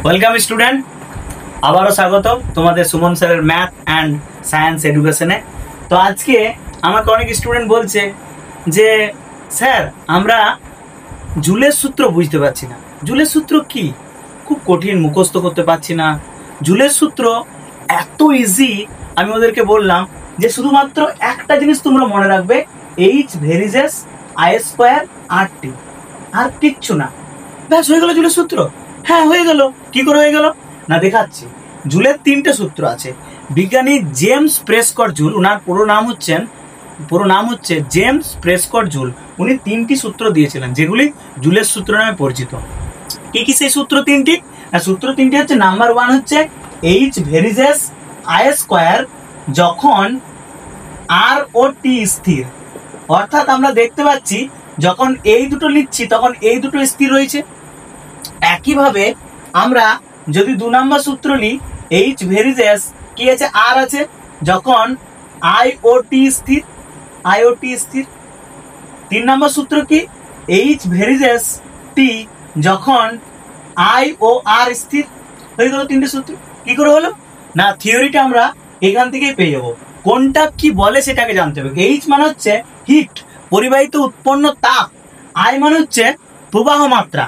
Welcome student, আবারও স্বাগত তোমাদের সুমন স্যারের ম্যাথ অ্যান্ড সায়েন্স এডুকেশনে। তো আজকে আমাকে অনেক স্টুডেন্ট বলছে যে স্যার আমরা জুলের সূত্র বুঝতে পারছি না। জুলের সূত্র কি? খুব কঠিন, মুখস্থ করতে পারছি না। জুলের সূত্র এত ইজি। আমি ওদেরকে বললাম যে শুধুমাত্র একটা জিনিস তোমরা মনে রাখবে, এইচ ভেরিজেস আই স্কোয়ার আর টি, আর কিচ্ছু না। ব্যাস, হয়ে গেল জুলের সূত্র। হ্যাঁ, হয়ে গেল। কি করে হয়ে গেল না দেখাচ্ছি। জুলের তিনটে সূত্র আছে। বিজ্ঞানী জেমস প্রেসকট জুল, ওনার পুরো নাম হচ্ছে জেমস প্রেসকট জুল। উনি তিনটি সূত্র দিয়েছিলেন যেগুলি জুলের সূত্র নামে পরিচিত। কি কি সেই সূত্র তিনটি? সূত্র তিনটি হচ্ছে, নাম্বার ওয়ান হচ্ছে এইচ ভেরিজেস আই স্কোয়ার যখন আর ও টি স্থির। অর্থাৎ আমরা দেখতে পাচ্ছি যখন এই দুটো লিখছি তখন এই দুটো স্থির রয়েছে। একইভাবে আমরা যদি দু নম্বর সূত্র নিই, এইচ ভেরিজেস কি আছে, আর আছে, যখন আই ও টি স্থির, আই ও টি স্থির। তিন নম্বর সূত্র কি, এইচ ভেরিজেস টি যখন আই ও আর স্থির। হয়ে গেল তিনটে সূত্র। কি করে হলো না, থিওরিটা আমরা এখান থেকেই পেয়ে যাবো। কোনটা কি বলে সেটাকে জানতে হবে। এইচ মানে হচ্ছে হিট, পরিবাহিত উৎপন্ন তাপ। আই মানে হচ্ছে প্রবাহ মাত্রা,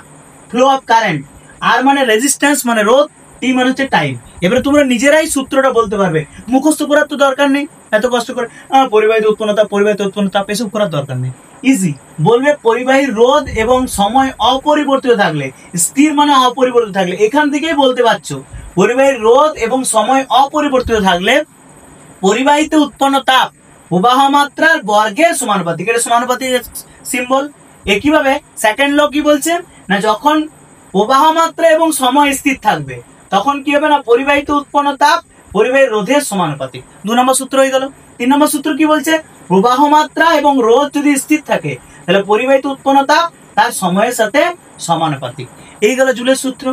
ফ্লো অফ কারেন্ট। আর মানে রেজিস্ট্যান্স মানে রোধ। টি মানে হচ্ছে টাইম। এবারে তোমরা নিজেরাই সূত্রটা বলতে পারবে, মুখস্থ করার তো দরকার নেই এত কষ্ট করে। পরিবাহিত উৎপন্ন তাপ এসব করার দরকার নেই, ইজি। বলবে পরিবাহী রোধ এবং সময় অপরিবর্তিত থাকলে, স্থির মানে অপরিবর্তিত থাকলে, এখান থেকেই বলতে পারছো পরিবাহী রোধ এবং সময় অপরিবর্তিত থাকলে পরিবাহিত উৎপন্ন তাপ প্রবাহ মাত্রার বর্গের সমানুপাতিক। এটা সমানুপাতিক সিম্বল। একইভাবে সেকেন্ড ল কি বলছে না, যখন প্রবাহ মাত্রা এবং সময় স্থির থাকবে তখন কি হবে না, পরিবাহিত উৎপন্ন তাপ পরিবাহী রোধের সমানুপাতিক। দু নম্বর সূত্র হয়ে গেল। তিন নম্বর সূত্র কি বলছে, প্রবাহ মাত্রা এবং রোধ যদি স্থির থাকে তাহলে পরিবাহিত উৎপন্ন তাপ তার সময়ের সাথে সমানুপাতিক। এই গেল জুলের সূত্র।